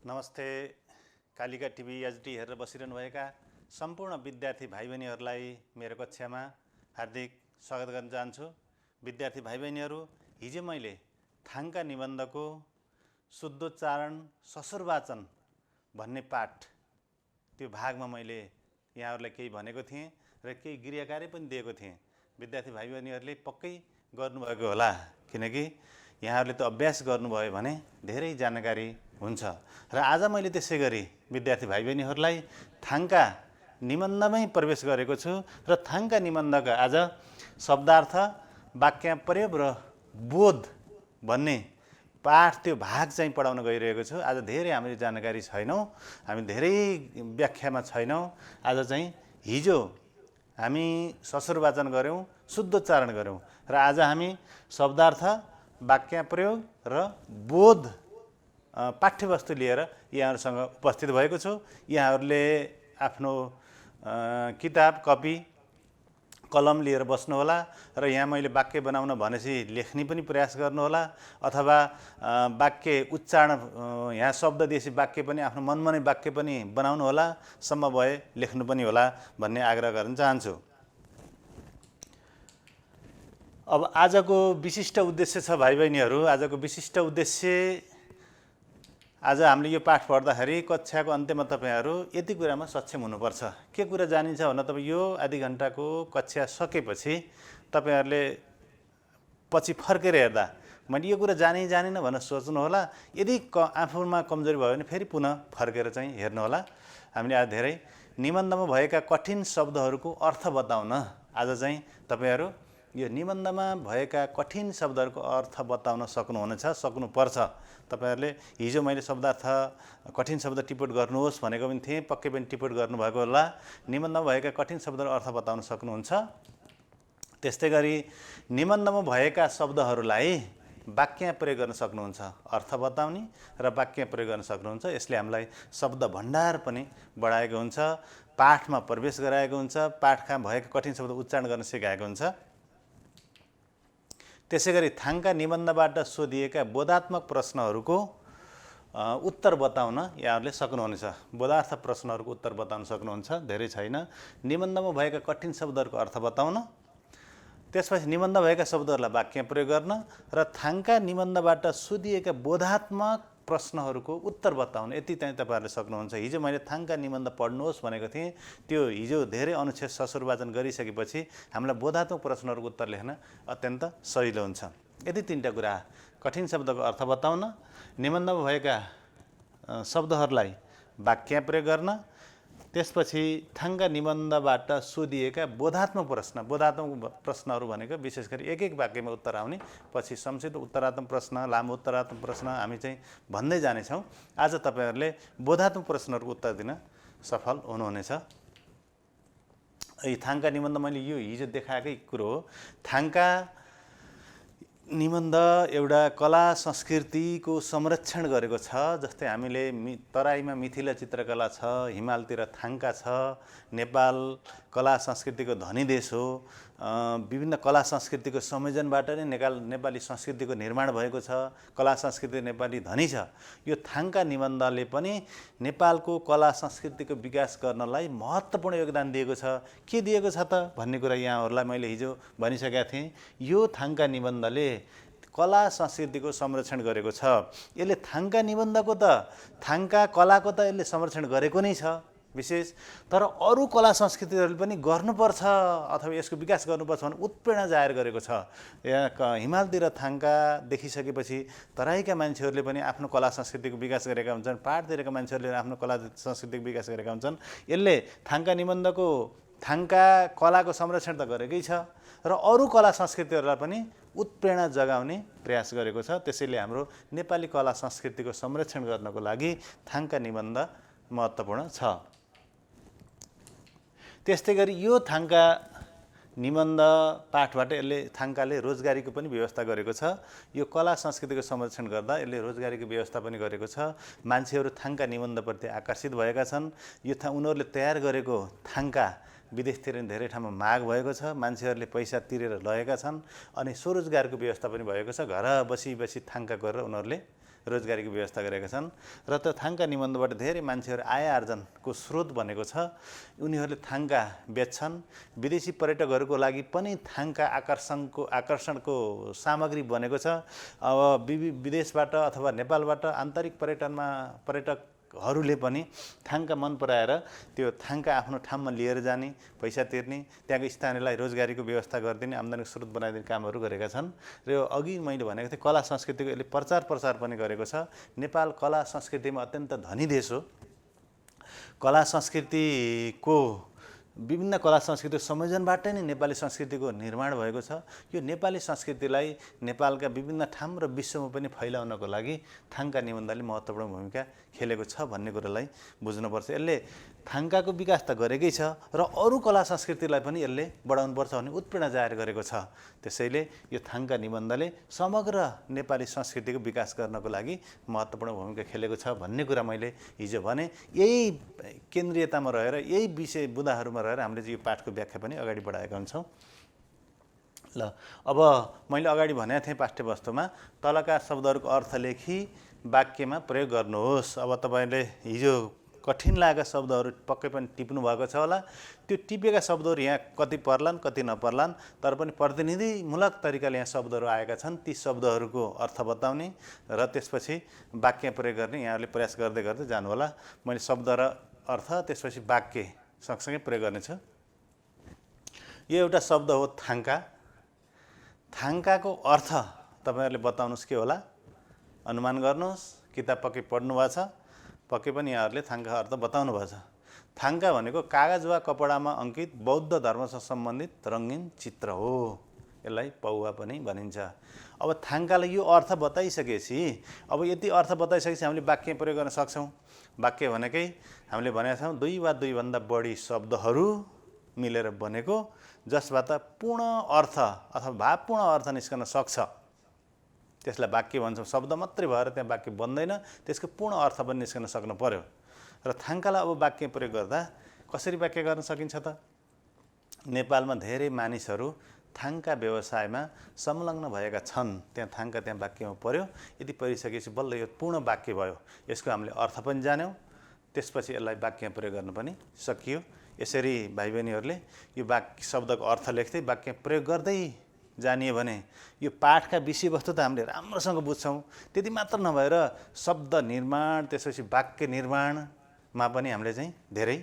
नमस्ते। Kalika TV HD हेरेर बसिरहनुभएका सम्पूर्ण विद्यार्थी भाइ बहिनीहरूलाई मेरो कक्षामा हार्दिक स्वागत गर्न चाहन्छु। विद्यार्थी भाइ बहिनीहरू, हिजो मैले थाङका निबन्धको शुद्धोच्चारण ससुर वाचन भन्ने पाठ त्यो भागमा मैले यहाँहरूलाई केही भनेको थिएँ र केही गृहकार्य पनि दिएको थिएँ। विद्यार्थी भाइ बहिनीहरूले पक्कै गर्नुभएको होला, किनकि यहाँहरूले त अभ्यास गर्नुभयो भने धेरै जानकारी हुन्छ। र आज मैले त्यसै गरी विद्यार्थी भाइ बहिनीहरूलाई थाङका निबन्धमै प्रवेश गरेको छु र थाङका निबन्धका आज शब्दार्थ, वाक्य प्रयोग र बोध भन्ने पाठ त्यो भाग चाहिँ पढाउन गइरहेको छु। आज धेरै हामीले जानकारी छैनौँ, हामी धेरै व्याख्यामा छैनौँ। आज चाहिँ हिजो हामी ससुर वाचन गऱ्यौँ, शुद्धोच्चारण गऱ्यौँ र आज हामी शब्दार्थ, वाक्य प्रयोग र बोध पाठ्यवस्तु लिएर यहाँहरूसँग उपस्थित भएको छु। यहाँहरूले आफ्नो किताब, कपी, कलम लिएर बस्नुहोला र यहाँ मैले वाक्य बनाउन भनेपछि लेख्ने पनि प्रयास गर्नुहोला, अथवा वाक्य उच्चारण यहाँ शब्द दिएपछि वाक्य पनि आफ्नो मनमा नै वाक्य पनि बनाउनु होला, सम्भव भए लेख्नु पनि होला भन्ने आग्रह गर्न चाहन्छु। अब आजको विशिष्ट उद्देश्य छ भाइ बहिनीहरू, आजको विशिष्ट उद्देश्य आज हामीले यो पाठ पढ्दाखेरि कक्षाको अन्त्यमा तपाईहरू यति कुरामा सक्षम हुनुपर्छ। के कुरा जानिन्छ भन्दा तपाईँ यो आधी घण्टाको कक्षा सकेपछि तपाईहरूले पछि फर्केर हेर्दा मैले यो कुरा जानिनँ भनेर सोच्नुहोला। यदि आफूमा कमजोरी भयो भने फेरि पुनः फर्केर चाहिँ हेर्नुहोला। हामीले आज धेरै निबन्धमा भएका कठिन शब्दहरूको अर्थ बताउन आज चाहिँ तपाईहरू यो निबन्धमा भएका कठिन शब्दहरूको अर्थ बताउन सक्नुपर्छ। तपाईहरूले हिजो मैले शब्दार्थ कठिन शब्द टिप्पण गर्नुहोस् भनेको पनि थिएँ, पक्कै पनि टिप्पण गर्नुभएको होला। निबन्धमा भएका कठिन शब्दहरूको अर्थ बताउन सक्नुहुन्छ। त्यस्तै गरी निबन्धमा भएका शब्दहरूलाई वाक्य प्रयोग गर्न सक्नुहुन्छ, अर्थ बताउने र वाक्य प्रयोग गर्न सक्नुहुन्छ। यसले हामीलाई शब्द भण्डार पनि बढाएको हुन्छ, पाठमा प्रवेश गराएको हुन्छ, पाठका भएका कठिन शब्द उच्चारण गर्न सिकाएको हुन्छ। त्यसै गरी थाङका निबन्धबाट सोधिएका बोधात्मक प्रश्नहरूको उत्तर बताउन यहाँहरूले सक्नुहुनेछ। बोधार्थ प्रश्नहरूको उत्तर बताउन सक्नुहुन्छ, धेरै छैन। निबन्धमा भएका कठिन शब्दहरूको अर्थ बताउन, त्यसपछि निबन्ध भएका शब्दहरूलाई वाक्य प्रयोग गर्न र थाङका निबन्धबाट सोधिएका बोधात्मक प्रश्नहरूको उत्तर बताउन, यति चाहिँ तपाईँहरूले सक्नुहुन्छ। हिजो मैले थाङका निबन्ध पढ्नुहोस् भनेको थिएँ, त्यो हिजो धेरै अनुच्छेद ससुर वाचन गरिसकेपछि हामीलाई बोधात्मक प्रश्नहरूको उत्तर लेख्न अत्यन्त सजिलो हुन्छ। यति तीनटा कुरा: कठिन शब्दको अर्थ बताउन, निबन्धमा भएका शब्दहरूलाई वाक्य प्रयोग गर्न, त्यसपछि थाङका निबन्धबाट सोधिएका बोधात्मक प्रश्नहरू भनेको विशेष गरी एक एक वाक्यमा उत्तर आउने, पछि संक्षिप्त उत्तरात्मक प्रश्न, लामो उत्तरात्मक प्रश्न हामी चाहिँ भन्दै जानेछौँ। आज तपाईहरूले बोधात्मक प्रश्नहरूको उत्तर दिन सफल हुनुहुनेछ। थाङका निबन्ध मैले यो हिजो देखाएकै कुरो हो। थाङका निबन्ध एउटा कला संस्कृतिको संरक्षण गरेको छ। जस्तै हामीले तराईमा मिथिला चित्रकला छ, हिमालतिर थाङका छ, नेपाल कला संस्कृतिको धनी देश हो। विभिन्न कला संस्कृतिको संयोजनबाट नै नेपाली संस्कृतिको निर्माण भएको छ। कला संस्कृति नेपाली धनी छ। यो थाङका निबन्धले पनि नेपालको कला संस्कृतिको विकास गर्नलाई महत्त्वपूर्ण योगदान दिएको छ। के दिएको छ त भन्ने कुरा यहाँहरूलाई मैले हिजो भनिसकेका थिएँ। यो थाङका निबन्धले कला संस्कृतिको संरक्षण गरेको छ। यसले थाङका निबन्धको त, थाङका कलाको त यसले संरक्षण गरेको नै छ विशेष, तर अरू कला संस्कृतिहरूले पनि गर्नुपर्छ अथवा यसको विकास गर्नुपर्छ भने उत्प्रेरणा जाहेर गरेको छ। यहाँ हिमालतिर थाङका देखिसकेपछि तराईका मान्छेहरूले पनि आफ्नो कला संस्कृतिको विकास गरेका हुन्छन्, पहाडतिरका मान्छेहरूले आफ्नो कला संस्कृतिको विकास गरेका हुन्छन्। यसले थाङका निबन्धको, थाङका कलाको संरक्षण त गरेकै छ र अरू कला संस्कृतिहरूलाई पनि उत्प्रेरणा जगाउने प्रयास गरेको छ। त्यसैले हाम्रो नेपाली कला संस्कृतिको संरक्षण गर्नको लागि थाङका निबन्ध महत्त्वपूर्ण छ। त्यस्तै गरी यो थाङका निबन्ध पाठबाट थाङकाले रोजगारीको पनि व्यवस्था गरेको छ। यो कला संस्कृतिको संरक्षण गर्दा यसले रोजगारीको व्यवस्था पनि गरेको छ। मान्छेहरू थाङका निबन्धप्रति आकर्षित भएका छन्। यो उनीहरूले तयार गरेको थाङका विदेशतिर धेरै ठाउँमा माग भएको छ। मान्छेहरूले पैसा तिरेर लगेका छन् अनि स्वरोजगारको व्यवस्था पनि भएको छ। घर बसी थाङका गरेर उनीहरूले रोजगारीको व्यवस्था गरेका छन् र त्यो थाङका निबन्धबाट धेरै मान्छेहरू आय आर्जनको स्रोत बनेको छ। उनीहरूले थाङका बेच्छन्। विदेशी पर्यटकहरूको लागि पनि थाङका आकर्षणको सामग्री बनेको छ। अब विदेशबाट अथवा नेपालबाट आन्तरिक पर्यटकहरूले पनि थाङका मन पराएर त्यो थाङका आफ्नो ठाउँमा लिएर जाने, पैसा तिर्ने, त्यहाँको स्थानीयलाई रोजगारीको व्यवस्था गरिदिने, आम्दानीको स्रोत बनाइदिने कामहरू गरेका छन्। र यो अघि मैले भनेको थिएँ कला संस्कृतिको यसले प्रचार प्रसार पनि गरेको छ। नेपाल कला संस्कृतिमा अत्यन्त धनी देश हो। कला संस्कृतिको विभिन्न कला संस्कृतिको संयोजनबाट नै नेपाली संस्कृतिको निर्माण भएको छ। यो नेपाली संस्कृतिलाई नेपालका विभिन्न ठाउँ र विश्वमा पनि फैलाउनको लागि थाङका निबन्धले महत्त्वपूर्ण भूमिका खेलेको छ भन्ने कुरालाई बुझ्नुपर्छ। यसले थाङकाको विकास त गरेकै छ र अरू कला संस्कृतिलाई पनि यसले बढाउनुपर्छ भन्ने उत्प्रेरणा जाहेर गरेको छ। त्यसैले यो थाङका निबन्धले समग्र नेपाली संस्कृतिको विकास गर्नको लागि महत्त्वपूर्ण भूमिका खेलेको छ भन्ने कुरा मैले हिजो भने। यही केन्द्रीयतामा रहेर, यही विषय बुँदाहरूमा रहेर हामीले चाहिँ यो पाठको व्याख्या पनि अगाडि बढाएका हुन्छौँ। ल, अब मैले अगाडि भनेको थिएँ पाठ्यवस्तुमा तलका शब्दहरूको अर्थ लेखी वाक्यमा प्रयोग गर्नुहोस्। अब तपाईँले हिजो कठिन लागेका शब्दहरू पक्कै पनि टिप्नु भएको छ होला। त्यो टिपेका शब्दहरू यहाँ कति पर्लान् कति नपर्लान्, तर पनि प्रतिनिधिमूलक तरिकाले यहाँ शब्दहरू आएका छन्। ती शब्दहरूको अर्थ बताउने र त्यसपछि वाक्य प्रयोग गर्ने यहाँहरूले प्रयास गर्दै गर्दै जानु होला। मैले शब्द र अर्थ त्यसपछि वाक्य सँगसँगै प्रयोग गर्नेछु। यो एउटा शब्द हो थाङका। थाङकाको अर्थ तपाईँहरूले बताउनुहोस् के होला, अनुमान गर्नुहोस्। किताब पक्कै पढ्नु भएको छ, पक्कै पनि यहाँहरूले थाङका अर्थ बताउनु भएको छ। थाङका भनेको कागज वा कपडामा अङ्कित बौद्ध धर्मसँग सम्बन्धित रङ्गीन चित्र हो। यसलाई पौवा पनि भनिन्छ। अब थाङकालाई यो अर्थ बताइसकेपछि, अब यति अर्थ बताइसकेपछि हामीले वाक्य प्रयोग गर्न सक्छौँ। वाक्य भनेकै हामीले भनेका छौँ दुई वा दुईभन्दा बढी शब्दहरू मिलेर बनेको, जसबाट पूर्ण अर्थ अथवा भावपूर्ण अर्थ निस्कन सक्छ, त्यसलाई वाक्य भन्छौँ। शब्द मात्रै भएर त्यहाँ वाक्य बन्दैन, त्यसको पूर्ण अर्थ पनि निस्कन सक्नु पर्यो। र थाङकालाई अब वाक्य प्रयोग गर्दा कसरी वाक्य गर्न सकिन्छ त? नेपालमा धेरै मानिसहरू थाङका व्यवसायमा संलग्न भएका छन्। त्यहाँ थाङका त्यहाँ वाक्यमा पर्यो। यदि परिसकेपछि बल्ल यो पूर्ण वाक्य भयो। यसको हामीले अर्थ पनि जान्यौँ, त्यसपछि यसलाई वाक्य प्रयोग गर्न पनि सकियो। यसरी भाइ बहिनीहरूले यो वाक्य शब्दको अर्थ लेख्दै वाक्य प्रयोग गर्दै जानियो भने यो पाठका विषयवस्तु त हामीले राम्रोसँग बुझ्छौँ। त्यति मात्र नभएर शब्द निर्माण, त्यसपछि वाक्य निर्माणमा पनि हामीले चाहिँ धेरै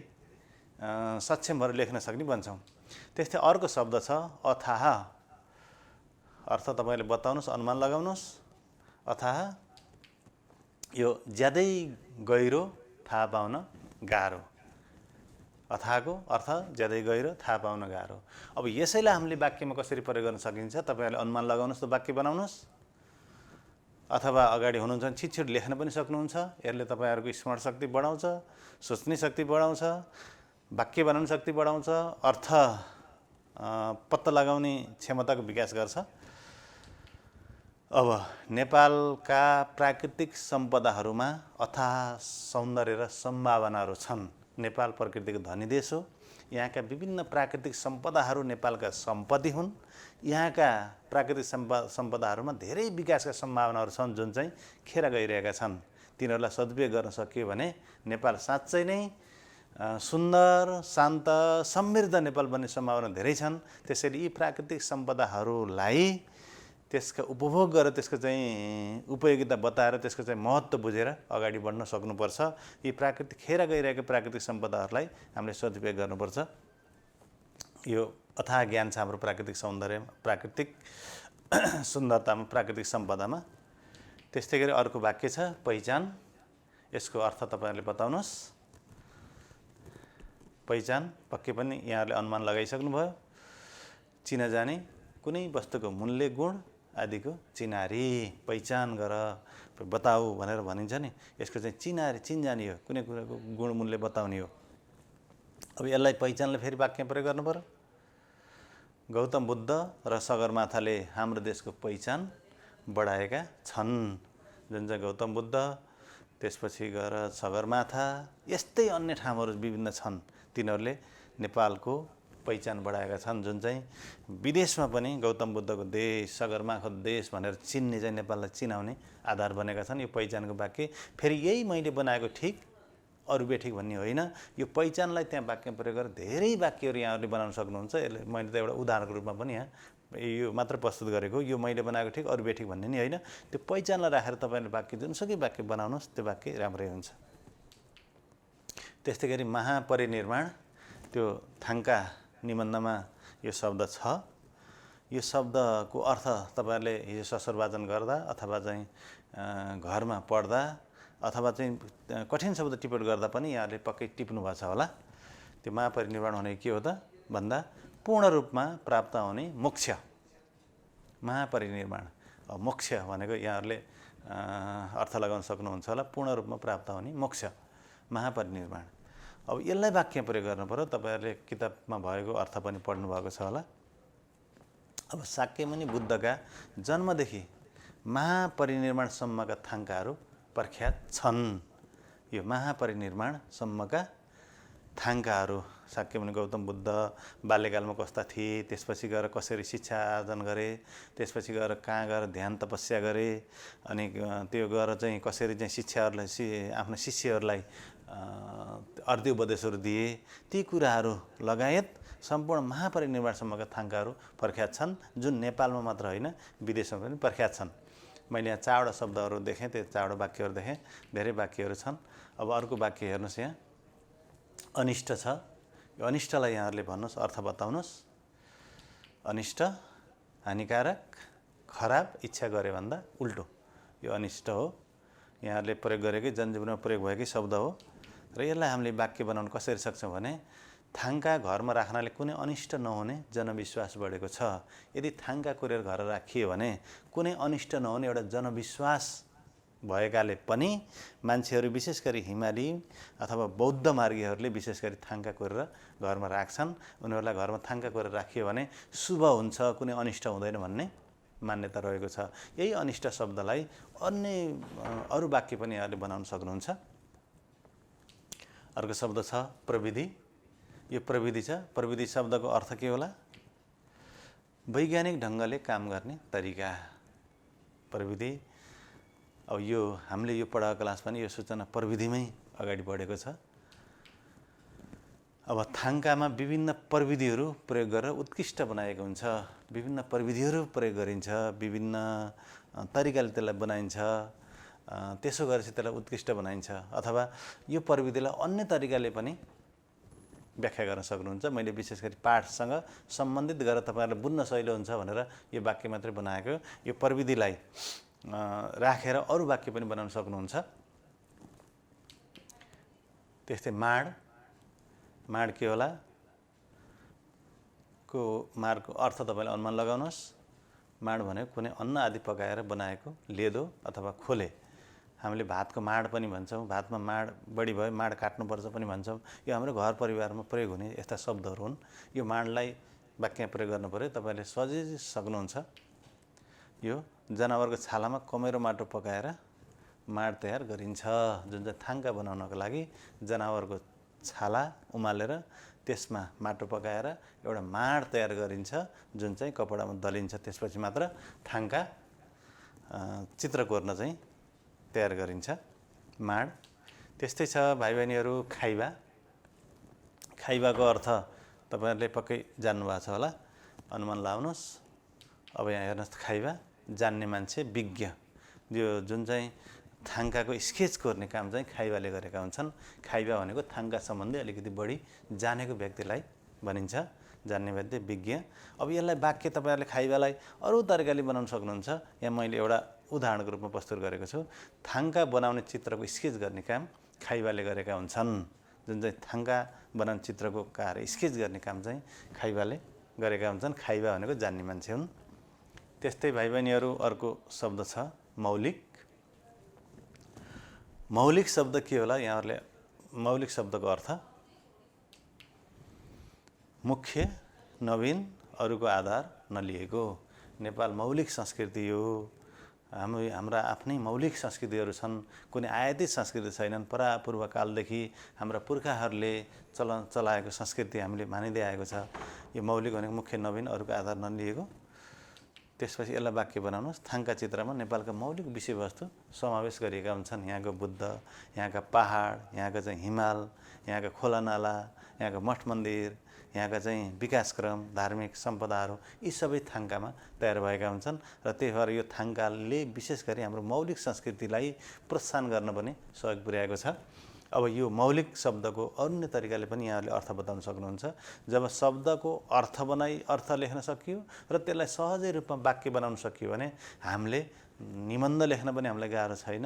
सक्षम भएर लेख्न सक्ने बन्छौँ। त्यस्तै अर्को शब्द छ अथाह। अर्थ तपाईँले बताउनुहोस्, अनुमान लगाउनुहोस्। अथाह यो ज्यादै गहिरो, थाहा पाउन गाह्रो। अथाहको अर्थ ज्यादै गहिरो, थाहा पाउन गाह्रो। अब यसैलाई हामीले वाक्यमा कसरी प्रयोग गर्न सकिन्छ तपाईँहरूले अनुमान लगाउनुहोस्, त वाक्य बनाउनुहोस्। अथवा अगाडि हुनुहुन्छ भने छिटछिटो लेख्न पनि सक्नुहुन्छ। यसले तपाईँहरूको स्मरण शक्ति बढाउँछ, सोच्ने शक्ति बढाउँछ, वाक्य बनाउने शक्ति बढाउँछ, अर्थ पत्ता लगाउने क्षमताको विकास गर्छ। अब नेपालका प्राकृतिक सम्पदाहरूमा अथाह सौन्दर्य र सम्भावनाहरू छन्। नेपाल प्रकृतिको धनी देश हो। यहाँका विभिन्न प्राकृतिक सम्पदाहरू नेपालका सम्पत्ति हुन्। यहाँका प्राकृतिक सम्पदाहरूमा धेरै विकासका सम्भावनाहरू छन्, जुन चाहिँ खेर गइरहेका छन्। तिनीहरूलाई सदुपयोग गर्न सकियो भने नेपाल साँच्चै नै सुन्दर, शान्त, समृद्ध नेपाल बन्ने सम्भावना धेरै छन्। त्यसैले यी प्राकृतिक सम्पदाहरूलाई त्यसका उपभोग गरेर त्यसको चाहिँ उपयोगिता बताएर त्यसको चाहिँ महत्त्व बुझेर अगाडि बढ्न सक्नुपर्छ। यी प्राकृतिक खेर गइरहेको प्राकृतिक सम्पदाहरूलाई हामीले सदुपयोग गर्नुपर्छ। यो अथाह ज्ञान छ हाम्रो प्राकृतिक सौन्दर्य, प्राकृतिक सुन्दरतामा, प्राकृतिक सम्पदामा। त्यस्तै गरी अर्को वाक्य छ पहिचान। यसको अर्थ तपाईँहरूले बताउनुहोस्। पहिचान पक्कै पनि यहाँहरूले अनुमान लगाइसक्नुभयो। चिना जाने कुनै वस्तुको मूल्य, गुण आदिको चिनारी। पहिचान गर, बताऊ भनेर भनिन्छ नि, यसको चाहिँ चिनारी, चिनजानी हो, कुनै कुराको गुण मूल्य बताउने हो। अब यसलाई पहिचानले फेरि वाक्य प्रयोग गर्नु पर्यो। गौतम बुद्ध र सगरमाथाले हाम्रो देशको पहिचान बढाएका छन्। जुन चाहिँ गौतम बुद्ध, त्यसपछि गएर सगरमाथा, यस्तै अन्य ठाउँहरू विभिन्न छन्। तिनीहरूले नेपालको पहिचान बढाएका छन्, जुन चाहिँ विदेशमा पनि गौतम बुद्धको देश, सगरमाथाको देश भनेर चिन्ने चाहिँ नेपाललाई चिनाउने आधार बनेका छन्। यो पहिचानको वाक्य फेरि यही मैले बनाएको ठिक अरू बेठिक भन्ने होइन, यो पहिचानलाई त्यहाँ वाक्य प्रयोग गरेर धेरै वाक्यहरू यहाँहरूले बनाउन सक्नुहुन्छ। यसले मैले त एउटा उदाहरणको रूपमा पनि यहाँ यो मात्र प्रस्तुत गरेको, यो मैले बनाएको ठिक अरू बेठिक भन्ने नि होइन। त्यो पहिचानलाई राखेर तपाईँले वाक्य जुनसुकै वाक्य बनाउनुहोस्, त्यो वाक्य राम्रै हुन्छ। त्यस्तै गरी महापरिनिर्वाण, त्यो थाङ्का निबन्धमा यो शब्द छ। यो शब्दको अर्थ तपाईँहरूले हिजो ससुर वाचन गर्दा अथवा चाहिँ घरमा पढ्दा अथवा चाहिँ कठिन शब्द टिप्पणी गर्दा पनि यहाँहरूले पक्कै टिप्नु भएको छ होला। त्यो महापरिनिर्वाण भनेको के हो त भन्दा पूर्ण रूपमा प्राप्त हुने मोक्ष। महापरिनिर्वाण मोक्ष भनेको यहाँहरूले अर्थ लगाउन सक्नुहुन्छ होला, पूर्ण रूपमा प्राप्त हुने मोक्ष, महापरिनिर्वाण। अब यसलाई वाक्य प्रयोग गर्नु पर्यो। तपाईँहरूले किताबमा भएको अर्थ पनि पढ्नु भएको छ होला। अब शाक्यमुनि बुद्धका जन्मदेखि महापरिनिर्वाणसम्मका थाङ्काहरू प्रख्यात छन्। यो महापरिनिर्वाणसम्मका थाङ्काहरू शाक्यमुनि गौतम बुद्ध बाल्यकालमा कस्ता थिए, त्यसपछि गएर कसरी शिक्षा आर्जन गरे, त्यसपछि गएर कहाँ गएर ध्यान तपस्या गरे, अनि त्यो गएर चाहिँ कसरी चाहिँ शिक्षाहरूलाई आफ्नो शिष्यहरूलाई अर्धी उपदेशहरू दिए, ती कुराहरू लगायत सम्पूर्ण महापरिनिर्वाणसम्मका थाङ्काहरू प्रख्यात छन्, जुन नेपालमा मात्र होइन विदेशमा पनि प्रख्यात छन्। मैले यहाँ 4वटा शब्दहरू देखेँ, त्यो 4वटा वाक्यहरू देखेँ, धेरै वाक्यहरू छन्। अब अर्को वाक्य हेर्नुहोस्, यहाँ अनिष्ट छ। यो अनिष्टलाई यहाँहरूले भन्नुहोस्, अर्थ बताउनुहोस्। अनिष्ट हानिकारक, खराब, इच्छा गरे भन्दा उल्टो, यो अनिष्ट हो। यहाँहरूले प्रयोग गरेकै जनजीवनमा प्रयोग भएकै शब्द हो। र यसलाई हामीले वाक्य बनाउन कसरी सक्छौँ भने थाङ्का घरमा राख्नाले कुनै अनिष्ट नहुने जनविश्वास बढेको छ। यदि थाङ्का कोरेर घर राखियो भने कुनै अनिष्ट नहुने एउटा जनविश्वास भएकाले पनि मान्छेहरू विशेष गरी हिमाली अथवा बौद्ध मार्गीहरूले विशेष गरी थाङ्का कोरेर घरमा राख्छन्। उनीहरूलाई घरमा थाङ्का कोरेर राखियो भने शुभ हुन्छ, कुनै अनिष्ट हुँदैन भन्ने मान्यता रहेको छ। यही अनिष्ट शब्दलाई अन्य अरू वाक्य पनि यहाँले बनाउन सक्नुहुन्छ। अर्को शब्द छ प्रविधि। यो प्रविधि छ। प्रविधि शब्दको अर्थ के होला? वैज्ञानिक ढङ्गले काम गर्ने तरिका, प्रविधि। अब यो हामीले यो पढाएको क्लास पनि यो सूचना प्रविधिमै अगाडि बढेको छ। अब थाङ्कामा विभिन्न प्रविधिहरू प्रयोग गरेर उत्कृष्ट बनाएको हुन्छ, विभिन्न प्रविधिहरू प्रयोग गरिन्छ, विभिन्न तरिकाले त्यसलाई बनाइन्छ, त्यसो गरेपछि त्यसलाई उत्कृष्ट बनाइन्छ। अथवा यो प्रविधिलाई अन्य तरिकाले पनि व्याख्या गर्न सक्नुहुन्छ। मैले विशेष गरी पाठसँग सम्बन्धित गरेर तपाईँहरूलाई बुझ्न सजिलो हुन्छ भनेर यो वाक्य मात्रै बनाएको। यो प्रविधिलाई राखेर अरू वाक्य पनि बनाउन सक्नुहुन्छ। त्यस्तै माड। माड के होला? माडको अर्थ तपाईँले अनुमान लगाउनुहोस्। माड भनेको कुनै अन्न आदि पकाएर बनाएको लेदो अथवा खोले। हामीले भातको माड पनि भन्छौँ, भातमा माड बढी भयो माड काट्नुपर्छ पनि भन्छौँ। यो हाम्रो घर परिवारमा प्रयोग हुने यस्ता शब्दहरू हुन्। यो माडलाई वाक्य प्रयोग गर्नु पर्यो, तपाईँले सजिलै सक्नुहुन्छ। यो जनावरको छालामा कमेरो माटो पकाएर माड तयार गरिन्छ, जुन चाहिँ थाङ्का बनाउनको लागि जनावरको छाला उमालेर त्यसमा माटो पकाएर एउटा माड तयार गरिन्छ, जुन चाहिँ कपडामा दलिन्छ। त्यसपछि मात्र थाङ्का चित्र कोर्न चाहिँ तयार गरिन्छ, माड। त्यस्तै छ भाइ बहिनीहरू खाइबा। खाइबाको अर्थ तपाईँहरूले पक्कै जान्नुभएको छ होला, अनुमान लाउनुहोस्। अब यहाँ हेर्नुहोस्, खाइबा जान्ने मान्छे, विज्ञ, यो जुन चाहिँ थाङ्काको स्केच कोर्ने काम चाहिँ खाइबाले गरेका हुन्छन्। खाइबा भनेको थाङ्का सम्बन्धी अलिकति बढी जानेको व्यक्तिलाई भनिन्छ, जान्ने व्यक्ति विज्ञ। अब यसलाई वाक्य तपाईँहरूले खाइबालाई अरू तरिकाले बनाउन सक्नुहुन्छ। यहाँ मैले एउटा उदाहरणको रूपमा प्रस्तुत गरेको छु। थाङ्का बनाउने चित्रको स्केच गर्ने काम खाइबाले गरेका हुन्छन्। जुन चाहिँ थाङ्का बनाउने चित्रको स्केच गर्ने काम चाहिँ खाइबाले गरेका हुन्छन्। खाइबा भनेको जान्ने मान्छे हुन्। त्यस्तै भाइ बहिनीहरू अर्को शब्द छ मौलिक। मौलिक शब्द के होला? यहाँहरूले मौलिक शब्दको अर्थ मुख्य, नवीन, अरूको आधार नलिएको। नेपाल मौलिक संस्कृति हो। हाम्रा आफ्नै मौलिक संस्कृतिहरू छन्, कुनै आयातित संस्कृति छैनन्। परापूर्व कालदेखि हाम्रा पुर्खाहरूले चलाएको संस्कृति हामीले मानिँदै आएको छ। यो मौलिक भनेको मुख्य नवीन, अरूको आधार नलिएको। त्यसपछि यसलाई वाक्य बनाउनुहोस्। थाङका चित्रमा नेपालका मौलिक विषयवस्तु समावेश गरिएका हुन्छन्। यहाँको बुद्ध, यहाँका पहाड, यहाँको चाहिँ हिमाल, यहाँका खोलानाला, यहाँका मठ मन्दिर, यहाँका चाहिँ विकासक्रम, धार्मिक सम्पदाहरू, यी सबै थाङकामा तयार भएका हुन्छन्। र त्यही भएर यो थाङकाले विशेष गरी हाम्रो मौलिक संस्कृतिलाई प्रोत्साहन गर्न पनि सहयोग पुर्याएको छ। अब यो मौलिक शब्दको अन्य तरिकाले पनि यहाँहरूले अर्थ बताउन सक्नुहुन्छ। जब शब्दको अर्थ लेख्न सकियो र त्यसलाई सहजै रूपमा वाक्य बनाउन सकियो भने हामीले निबन्ध लेख्न पनि हामीलाई गाह्रो छैन,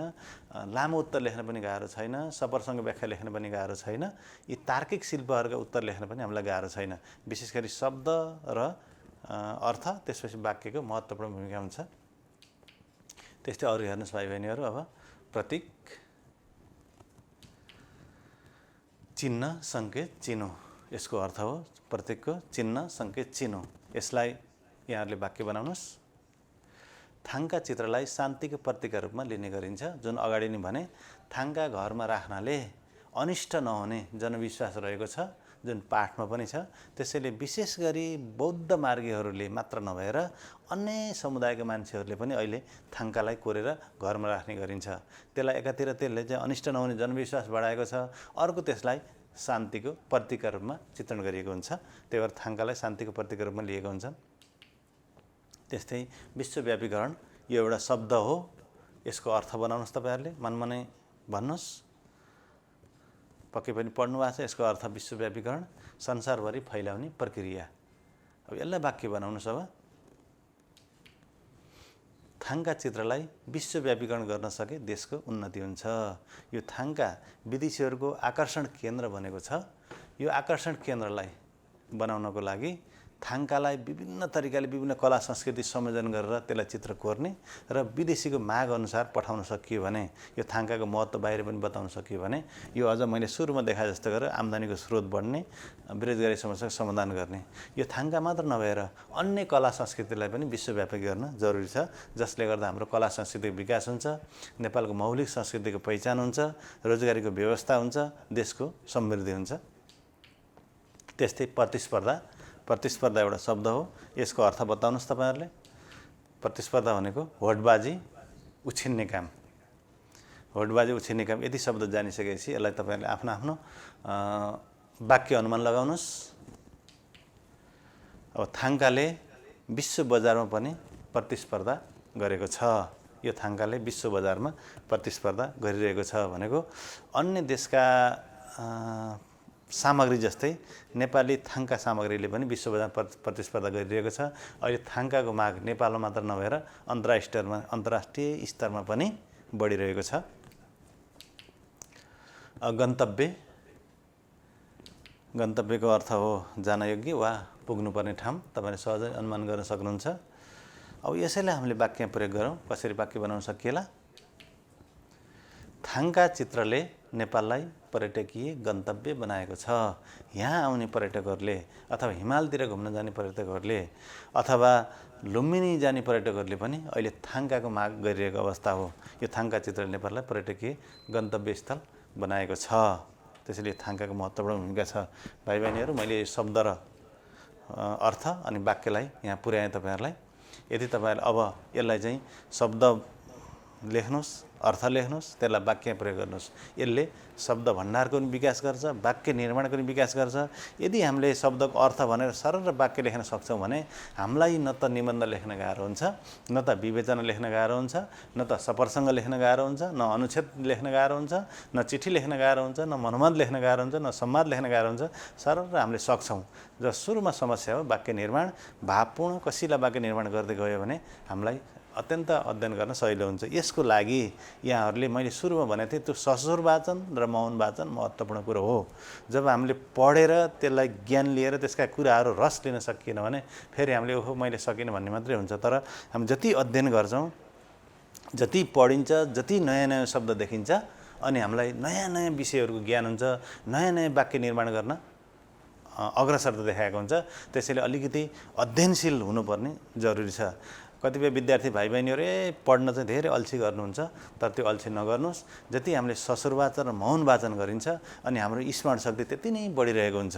लामो उत्तर लेख्न पनि गाह्रो छैन, सप्रसङ्ग व्याख्या लेख्न पनि गाह्रो छैन, यी तार्किक शिल्पहरूका उत्तर लेख्न पनि हामीलाई गाह्रो छैन। विशेष गरी शब्द र अर्थ, त्यसपछि वाक्यको महत्त्वपूर्ण भूमिका हुन्छ। त्यस्तै अरू हेर्नुहोस् भाइ बहिनीहरू। अब प्रतीक, चिन्ह, सङ्केत, चिनो, यसको अर्थ हो प्रतीकको चिन्ह, सङ्केत, चिनो। यसलाई यहाँहरूले वाक्य बनाउनुहोस्। थाङका चित्रलाई शान्तिको प्रतीकका रूपमा लिने गरिन्छ, जुन अगाडि नै भने थाङका घरमा राख्नाले अनिष्ट नहुने जनविश्वास रहेको छ, जुन पाठमा पनि छ। त्यसैले विशेष गरी बौद्ध मार्गीहरूले मात्र नभएर अन्य समुदायका मान्छेहरूले पनि अहिले थाङकालाई कोरेर घरमा राख्ने गरिन्छ। त्यसलाई एकातिर त्यसले चाहिँ अनिष्ट नहुने जनविश्वास बढाएको छ, अर्को त्यसलाई शान्तिको प्रतीकका रूपमा चित्रण गरिएको हुन्छ। त्यही भएर थाङकालाई शान्तिको प्रतीकका रूपमा लिएको हुन्छ। त्यस्तै विश्वव्यापीकरण, यो एउटा शब्द हो, यसको अर्थ बनाउनुहोस्। तपाईँहरूले मनमनै भन्नुहोस्। पक्कै पनि पढ्नु भएको छ। यसको अर्थ विश्वव्यापीकरण, संसारभरि फैलाउने प्रक्रिया। अब यसलाई वाक्य बनाउनुहोस्। अब थाङका चित्रलाई विश्वव्यापीकरण गर्न सके देशको उन्नति हुन्छ। यो थाङका विदेशीहरूको आकर्षण केन्द्र बनेको छ। यो आकर्षण केन्द्रलाई बनाउनको लागि थाङकालाई विभिन्न तरिकाले विभिन्न कला संस्कृति संयोजन गरेर त्यसलाई चित्र कोर्ने र विदेशीको माग अनुसार पठाउन सकियो भने, यो थाङकाको महत्त्व बाहिर पनि बताउन सकियो भने, यो अझ मैले सुरुमा देखाए जस्तो गरेर आम्दानीको स्रोत बढ्ने, बेरोजगारी समस्याको समाधान गर्ने। यो थाङका मात्र नभएर अन्य कला संस्कृतिलाई पनि विश्वव्यापी गर्न जरुरी छ, जसले गर्दा हाम्रो कला संस्कृतिको विकास हुन्छ, नेपालको मौलिक संस्कृतिको पहिचान हुन्छ, रोजगारीको व्यवस्था हुन्छ, देशको समृद्धि हुन्छ। त्यस्तै प्रतिस्पर्धा एउटा शब्द हो, यसको अर्थ बताउनुहोस् तपाईँहरूले। प्रतिस्पर्धा भनेको होडबाजी, उछिन्ने काम। होडबाजी, उछिन्ने काम, यति शब्द जानिसकेपछि यसलाई तपाईँहरूले आफ्नो आफ्नो वाक्य अनुमान लगाउनुहोस्। अब थाङकाले विश्व बजारमा पनि प्रतिस्पर्धा गरेको छ। यो थाङकाले विश्व बजारमा प्रतिस्पर्धा गरिरहेको छ भनेको अन्य देशका सामग्री जस्तै नेपाली थाङका सामग्रीले पनि विश्व बजारमा प्रतिस्पर्धा गरिरहेको छ। अहिले थाङकाको माग नेपालमा मात्र नभएर अन्तर्राष्ट्रिय स्तरमा पनि बढिरहेको छ। गन्तव्यको अर्थ हो जानयोग्य वा पुग्नुपर्ने ठाउँ। तपाईँले सहजै अनुमान गर्न सक्नुहुन्छ। अब यसैलाई हामीले वाक्यमा प्रयोग गरौँ। कसरी वाक्य बनाउन सकिएला? थाङका चित्रले नेपाललाई पर्यटकीय गन्तव्य बनाएको छ। यहाँ आउने पर्यटकहरूले अथवा हिमालतिर घुम्न जाने पर्यटकहरूले अथवा लुम्बिनी जाने पर्यटकहरूले पनि अहिले थाङकाको माग गरिरहेको अवस्था हो। यो थाङका चित्रले नेपाललाई पर्यटकीय गन्तव्य स्थल बनाएको छ। त्यसैले थाङकाको महत्त्वपूर्ण भूमिका छ। भाइ बहिनीहरू, मैले शब्द र अर्थ अनि वाक्यलाई यहाँ पुर्याएँ तपाईँहरूलाई। यदि तपाईँहरूले अब यसलाई चाहिँ शब्द लेख्नुहोस्, अर्थ लेख्नुहोस्, त्यसलाई वाक्यमा प्रयोग गर्नुहोस्। यसले शब्द भण्डारको पनि विकास गर्छ, वाक्य निर्माणको पनि विकास गर्छ। यदि हामीले शब्दको अर्थ भनेर सरल वाक्य लेख्न सक्छौँ भने हामीलाई न त निबन्ध लेख्न गाह्रो हुन्छ, न त विवेचना लेख्न गाह्रो हुन्छ, न त सप्रसङ्ग लेख्न गाह्रो हुन्छ, न अनुच्छेद लेख्न गाह्रो हुन्छ, न चिठी लेख्न गाह्रो हुन्छ, न मनोमत लेख्न गाह्रो हुन्छ, न संवाद लेख्न गाह्रो हुन्छ। सरल हामीले सक्छौँ। र सुरुमा समस्या हो वाक्य निर्माण। भावपूर्ण कसिला वाक्य निर्माण गर्दै गयो भने हामीलाई अत्यन्त अध्ययन गर्न सजिलो हुन्छ। यसको लागि यहाँहरूले मैले सुरुमा भनेको थिएँ, त्यो ससुर वाचन र मौन वाचन महत्त्वपूर्ण कुरो हो। जब हामीले पढेर त्यसलाई ज्ञान लिएर त्यसका कुराहरू रस लिन सकिएन भने फेरि हामीले ओहो मैले सकिनँ भन्ने मात्रै हुन्छ। तर हामी जति अध्ययन गर्छौँ, जति पढिन्छ, जति नयाँ नयाँ शब्द देखिन्छ, अनि हामीलाई नयाँ नयाँ विषयहरूको ज्ञान हुन्छ, नयाँ नयाँ वाक्य निर्माण गर्न अग्रसरता देखाएको हुन्छ। त्यसैले अलिकति अध्ययनशील हुनुपर्ने जरुरी छ। कतिपय विद्यार्थी भाइ बहिनीहरू पढ्न चाहिँ धेरै अल्छी गर्नुहुन्छ, तर त्यो अल्छी नगर्नुहोस्। जति हामीले ससुर वाचन र मौन वाचन गरिन्छ अनि हाम्रो स्मरण शक्ति त्यति नै बढिरहेको हुन्छ।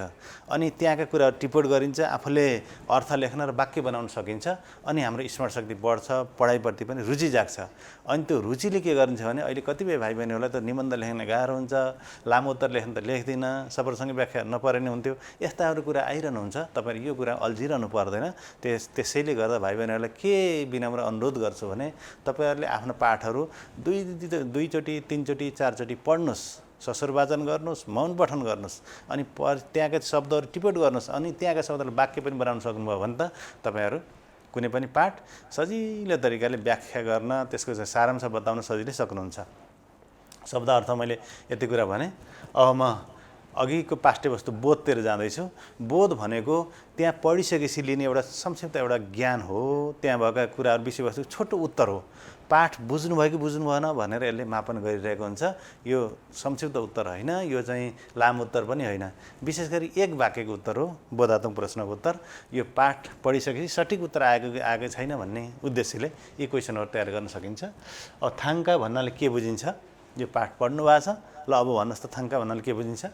अनि त्यहाँका कुराहरू टिपोट गरिन्छ, आफूले अर्थ लेख्न र वाक्य बनाउन सकिन्छ, अनि हाम्रो स्मरण शक्ति बढ्छ, पढाइप्रति पनि रुचि जाग्छ। अनि त्यो रुचिले के गरिन्छ भने अहिले कतिपय भाइ बहिनीहरूलाई त निबन्ध लेख्न गाह्रो हुन्छ, लामो उत्तर लेख्न त लेख्दिनँ, सफरसँगै व्याख्या नपरेनी हुन्थ्यो, यस्ताहरू कुरा आइरहनु हुन्छ। तपाईँहरू यो कुरा अल्झिरहनु पर्दैन। त्यसैले गर्दा भाइ बहिनीहरूलाई के विनम्र अनुरोध गर्छु भने तपाईँहरूले आफ्नो पाठहरू दुईचोटि, तीनचोटि, चारचोटि पढ्नुहोस्, ससुर वाचन गर्नुहोस्, मौन पठन गर्नुहोस्, अनि त्यहाँका शब्दहरू टिपोट गर्नुहोस्, अनि त्यहाँका शब्दलाई वाक्य पनि बनाउन सक्नुभयो भने त तपाईँहरू कुनै पनि पाठ सजिलो तरिकाले व्याख्या गर्न, त्यसको चाहिँ सारांश बताउन सजिलै सक्नुहुन्छ। शब्द अर्थ मैले यति कुरा भने। अब म अघिको पाठ्यवस्तु बोधतिर जाँदैछु। बोध भनेको त्यहाँ पढिसकेपछि लिने एउटा संक्षिप्त एउटा ज्ञान हो, त्यहाँ भएका कुराहरू विषयवस्तु छोटो उत्तर हो। पाठ बुझ्नुभयो कि बुझ्नु भएन भनेर यसले मापन गरिरहेको हुन्छ। यो संक्षिप्त उत्तर होइन, यो चाहिँ लामो उत्तर पनि होइन, विशेष गरी एक वाक्यको उत्तर हो, बोधात्मक प्रश्नको उत्तर। यो पाठ पढिसकेपछि सठिक उत्तर आएको छैन भन्ने उद्देश्यले यी क्वेसनहरू तयार गर्न सकिन्छ। अब थाङ्का भन्नाले के बुझिन्छ? यो पाठ पढ्नु भएको छ, ल अब भन्नुहोस् त थाङ्का भन्नाले के बुझिन्छ?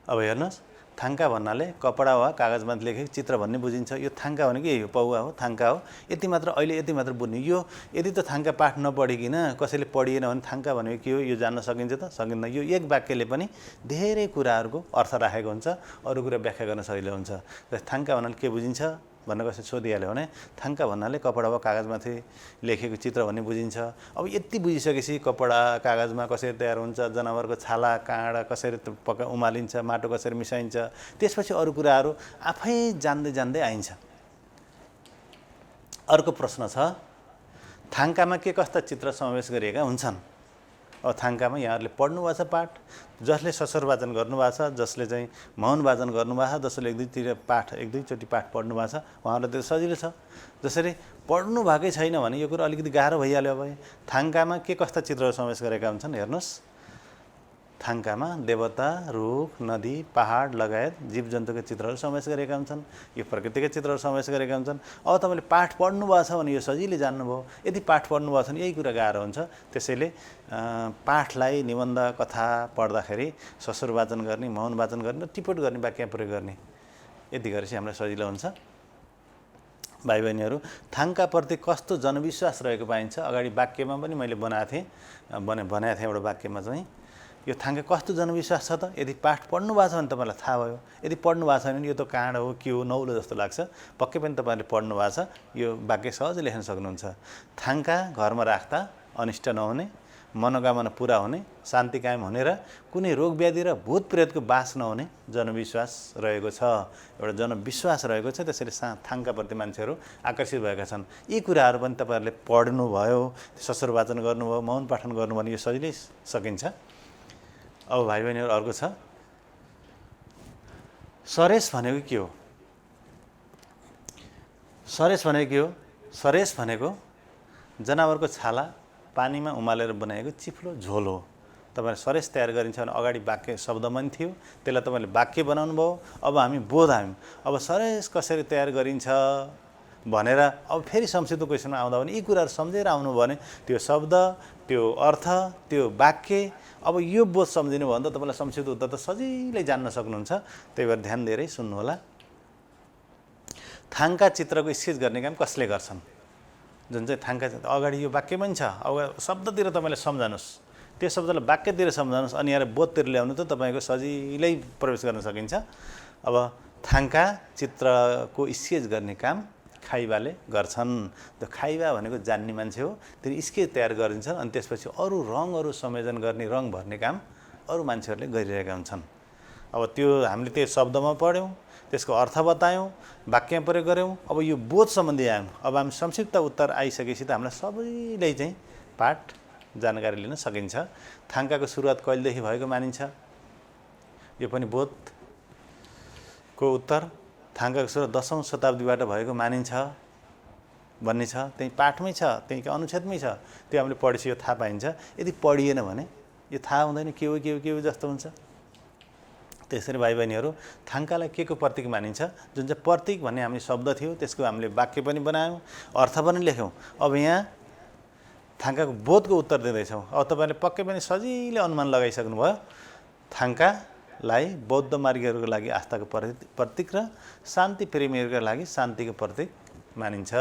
अब हेर्नुहोस्, थाङ्का भन्नाले कपडा वा कागजमा लेखेको चित्र भन्ने बुझिन्छ। यो थाङ्का भनेको यही हो, पौवा हो, थाङ्का हो। यति मात्र, अहिले यति मात्र बुझ्ने। यो यदि त थाङ्का पाठ नपढिकन कसैले पढिएन भने थाङ्का भनेको के हो यो जान्न सकिन्छ त? सकिन्न। यो एक वाक्यले पनि धेरै कुराहरूको अर्थ राखेको हुन्छ, अरू कुरा व्याख्या गर्न सजिलो हुन्छ। थाङ्का भन्नाले के बुझिन्छ भनेर कसैले सोधिहाल्यो भने थाङ्का भन्नाले कपडा वा कागजमाथि लेखेको चित्र भन्ने बुझिन्छ। अब यति बुझिसकेपछि कपडा कागजमा कसरी तयार हुन्छ, जनावरको छाला काँडा कसरी उमालिन्छ, माटो कसरी मिसाइन्छ, त्यसपछि अरू कुराहरू आफै जान्दै जान्दै आइन्छ। अर्को प्रश्न छ, थाङ्कामा के कस्ता चित्र समावेश गरिएका हुन्छन्? अब थाङ्कामा यहाँहरूले पढ्नु भएको छ पाठ, जसले ससुर वाचन गर्नुभएको छ, जसले चाहिँ मौन वाचन गर्नुभएको छ, जसले एक दुईचोटि पाठ पढ्नु भएको छ, उहाँहरूलाई त्यो सजिलो छ। जसरी पढ्नु भएकै छैन भने यो कुरो अलिकति गाह्रो भइहाल्यो। अब थाङ्कामा के कस्ता चित्रहरू समावेश गरेका हुन्छन् हेर्नुहोस्। थाङ्कामा देवता, रुख, नदी, पहाड लगायत जीवजन्तुका चित्रहरू समावेश गरेका हुन्छन्। यो प्रकृतिका चित्रहरू समावेश गरेका हुन्छन्। अब तपाईँले पाठ पढ्नु भएको छ भने यो सजिलै जान्नुभयो। यदि पाठ पढ्नु भएको छ भने यही कुरा गाह्रो हुन्छ। त्यसैले पाठलाई निबन्ध कथा पढ्दाखेरि ससुर वाचन गर्ने, मौन वाचन गर्ने, टिपोट गर्ने, वाक्य प्रयोग गर्ने, यति गरेपछि हामीलाई सजिलो हुन्छ। भाइ बहिनीहरू, थाङ्काप्रति कस्तो जनविश्वास रहेको पाइन्छ? अगाडि वाक्यमा पनि मैले भनेको थिएँ एउटा वाक्यमा चाहिँ यो थाङ्का कस्तो जनविश्वास छ त? यदि पाठ पढ्नु भएको छ भने तपाईँलाई थाहा भयो। यदि पढ्नु भएको छैन भने यो त काँड हो, के हो, नौलो जस्तो लाग्छ। पक्कै पनि तपाईँले पढ्नु भएको छ, यो वाक्य सहजै लेख्न सक्नुहुन्छ। थाङ्का घरमा राख्दा अनिष्ट नहुने, मनोकामना पुरा हुने, शान्ति कायम हुने र कुनै रोग व्याधि र भूत प्रेतको बास नहुने जनविश्वास रहेको छ। एउटा जनविश्वास रहेको छ, त्यसैले थाङ्काप्रति मान्छेहरू आकर्षित भएका छन्। यी कुराहरू पनि तपाईँहरूले पढ्नुभयो, ससुर वाचन गर्नुभयो, मौन पाठन गर्नुभयो भने यो सजिलै सकिन्छ। अब भाइ बहिनीहरू अर्को छ, सरेस भनेको के हो? सरेस भनेको के हो? सरेस भनेको जनावरको छाला पानीमा उमालेर बनाएको चिप्लो झोल हो। तपाईँले सरेस तयार गरिन्छ भने अगाडि वाक्य शब्दमा पनि थियो, त्यसलाई तपाईँले वाक्य बनाउनु भयो। अब हामी बोध आयौँ, अब सरेस कसरी तयार गरिन्छ भनेर अब फेरि संक्षिप्त क्वेसनमा आउँदा भने यी कुराहरू सम्झेर आउनु भने त्यो शब्द, त्यो अर्थ, त्यो वाक्य, अब यो बोध सम्झिनु भयो भने त तपाईँलाई संक्षिप्त उत्तर त सजिलै जान्न सक्नुहुन्छ। त्यही भएर ध्यान दिएरै सुन्नुहोला। थाङ्का चित्रको स्केच गर्ने काम कसले गर्छन्? जुन चाहिँ थाङ्का अगाडि यो वाक्य पनि छ, अब शब्दतिर तपाईँले सम्झाउनुहोस्, त्यो शब्दलाई वाक्यतिर सम्झाउनुहोस्, अनि यहाँ बोधतिर ल्याउनु त तपाईँको सजिलै प्रवेश गर्न सकिन्छ। अब थाङ्का चित्रको स्केच गर्ने काम खाइबाले गर्छन्। त्यो खाइबा भनेको जान्ने मान्छे हो, त्यो स्केच तयार गरिन्छन्, अनि त्यसपछि अरू रङहरू संयोजन गर्ने, रङ भर्ने काम अरू मान्छेहरूले गरिरहेका हुन्छन्। अब त्यो हामीले त्यो शब्दमा पढ्यौँ, त्यसको अर्थ बतायौँ, वाक्य प्रयोग गऱ्यौँ। अब यो बोध सम्बन्धी आयौँ। अब हामी संक्षिप्त उत्तर आइसकेपछि त हामीलाई सबैले चाहिँ पाठ जानकारी लिन सकिन्छ। थाङ्काको सुरुवात कहिलेदेखि भएको मानिन्छ? यो पनि बोधको उत्तर। थाङ्काको सुरुवात 10औं शताब्दीबाट भएको मानिन्छ भन्ने छ, त्यही पाठमै छ, त्यही अनुच्छेदमै छ। त्यो हामीले पढेपछि यो थाहा पाइन्छ। यदि पढिएन भने यो थाहा हुँदैन, के हो जस्तो हुन्छ। त्यसरी भाइ बहिनीहरू थाङ्कालाई के को प्रतीक मानिन्छ? जुन चाहिँ प्रतीक भन्ने हामीले शब्द थियो त्यसको हामीले वाक्य पनि बनायौँ, अर्थ पनि लेख्यौँ। अब यहाँ थाङ्काको बोधको उत्तर दिँदैछौँ। अब तपाईँले पक्कै पनि सजिलै अनुमान लगाइसक्नुभयो। थाङ्कालाई बौद्ध मार्गीहरूको लागि आस्थाको प्रतीक र शान्ति प्रेमीहरूका लागि शान्तिको प्रतीक मानिन्छ।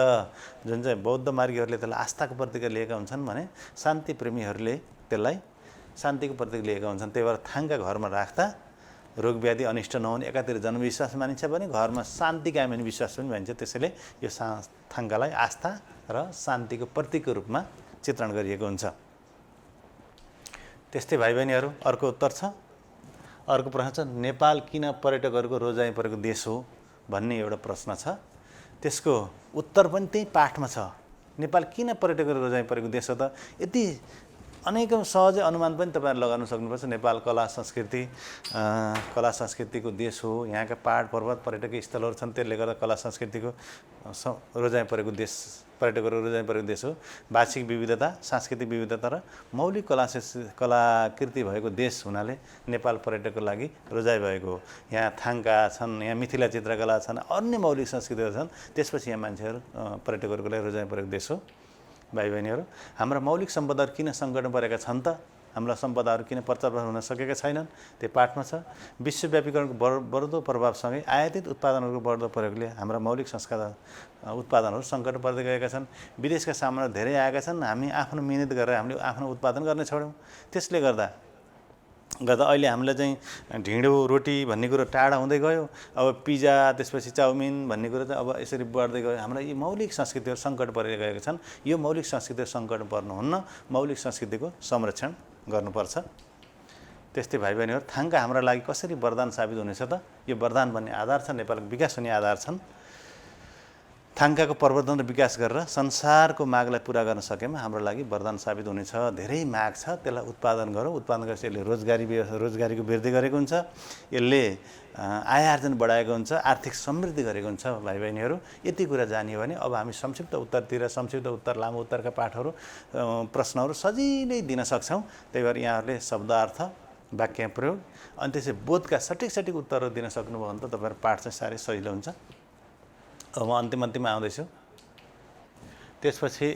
जुन चाहिँ बौद्ध मार्गीहरूले त्यसलाई आस्थाको प्रतीक लिएका हुन्छन् भने शान्ति प्रेमीहरूले त्यसलाई शान्तिको प्रतीक लिएका हुन्छन्। त्यही भएर थाङ्का घरमा राख्दा रोग व्याधि अनिष्ट नहुने एकातिर जनविश्वास मानिन्छ भने घरमा शान्ति कायम हुने विश्वास पनि मानिन्छ। त्यसैले यो थाङ्कालाई आस्था र शान्तिको प्रतीकको रूपमा चित्रण गरिएको हुन्छ। त्यस्तै भाइ बहिनीहरू अर्को उत्तर छ। अर्को प्रश्न छ नेपाल किन पर्यटकहरूको रोजाइ परेको देश हो भन्ने एउटा प्रश्न छ। त्यसको उत्तर पनि त्यही पाठमा छ। नेपाल किन पर्यटकहरूको रोजाइ परेको देश हो त? यति अनेकौँ सहजै अनुमान पनि तपाईँहरू लगाउन सक्नुपर्छ। नेपाल कला संस्कृतिको देश हो। यहाँका पहाड पर्वत पर्यटकीय स्थलहरू छन्। त्यसले गर्दा कला संस्कृतिको रोजाइ परेको देश, पर्यटकहरू रोजाइ परेको देश हो। भाषिक विविधता, सांस्कृतिक विविधता र मौलिक कलाकृति भएको देश हुनाले नेपाल पर्यटकको लागि रोजाइ भएको हो। यहाँ थाङ्का छन्, यहाँ मिथिला चित्रकला छन्, अन्य मौलिक संस्कृतिहरू छन्। त्यसपछि यहाँ मान्छेहरू पर्यटकहरूको लागि रोजाइ परेको देश हो। भाइ बहिनीहरू, हाम्रा मौलिक सम्पदाहरू किन सङ्कटमा परेका छन् त? हाम्रा सम्पदाहरू किन प्रचार हुन सकेका छैनन्? त्यो पाठमा छ। विश्वव्यापीकरणको बढ्दो प्रभावसँगै आयातित उत्पादनहरूको बढ्दो प्रयोगले हाम्रा मौलिक उत्पादनहरू सङ्कटमा पर्दै गएका छन्। विदेशका सामानहरू धेरै आएका छन्। हामी आफ्नो मिहिनेत गरेर हामीले आफ्नो उत्पादन गर्न छोड्यौँ। त्यसले गर्दा अहिले हामीलाई चाहिँ ढिँडो रोटी भन्ने कुरो टाढा हुँदै गयो। अब पिज्जा, त्यसपछि चाउमिन भन्ने कुरो चाहिँ अब यसरी बढ्दै गयो। हाम्रा यी मौलिक संस्कृतिहरू सङ्कट परिरहेका छन्। यो मौलिक संस्कृतिहरू सङ्कट पर्नुहुन्न। मौलिक संस्कृतिको संरक्षण गर्नुपर्छ। त्यस्तै भाइ बहिनीहरू, थाङ्का हाम्रा लागि कसरी वरदान साबित हुनेछ त? यो वरदान भन्ने आधार छ, नेपालको विकास हुने आधार छन्। थाङ्काको प्रवर्धन र विकास गरेर संसारको मागलाई पुरा गर्न सकेमा हाम्रो लागि वरदान साबित हुनेछ। धेरै माग छ, त्यसलाई उत्पादन गरौँ। उत्पादन गरेपछि यसले रोजगारीको वृद्धि गरेको हुन्छ। यसले आय आर्जन बढाएको हुन्छ, आर्थिक समृद्धि गरेको हुन्छ। भाइ बहिनीहरू, यति कुरा जानियो भने अब हामी संक्षिप्त उत्तर लामो उत्तरका पाठहरू प्रश्नहरू सजिलै दिन सक्छौँ। त्यही भएर यहाँहरूले शब्दार्थ, वाक्य प्रयोग अनि त्यसै बोधका सठिक उत्तरहरू दिन सक्नुभयो भने त तपाईँहरू पाठ चाहिँ साह्रै सजिलो हुन्छ। अब म अन्तिममा आउँदैछु। त्यसपछि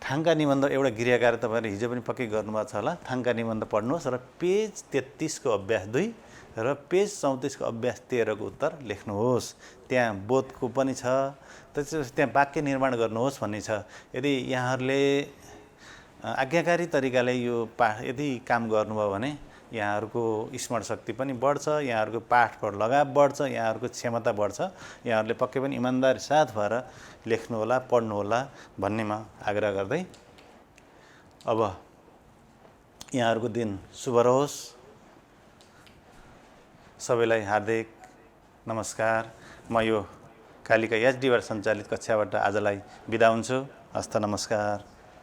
थाङ्का निबन्ध एउटा गृहकार्य तपाईँहरूले हिजो पनि पक्कै गर्नुभएको छ होला। थाङ्का निबन्ध पढ्नुहोस् र पेज 33 को अभ्यास 2 र पेज 34 को अभ्यास 13 को उत्तर लेख्नुहोस्। त्यहाँ बोधको पनि छ। त्यसपछि त्यहाँ वाक्य निर्माण गर्नुहोस् भन्ने छ। यदि यहाँहरूले आज्ञाकारी तरिकाले यो पाठ यदि काम गर्नुभयो भने यहाँहरूको स्मरण शक्ति पनि बढ्छ, यहाँहरूको पाठबाट लगाव बढ्छ, यहाँहरूको क्षमता बढ्छ। यहाँहरूले पक्कै पनि इमान्दारी साथ भएर लेख्नुहोला, पढ्नुहोला भन्नेमा आग्रह गर्दै अब यहाँहरूको दिन शुभ रहोस्। सबैलाई हार्दिक नमस्कार। म यो कालिका एचडीबाट सञ्चालित कक्षाबाट आजलाई बिदा हुन्छु। हस्त नमस्कार।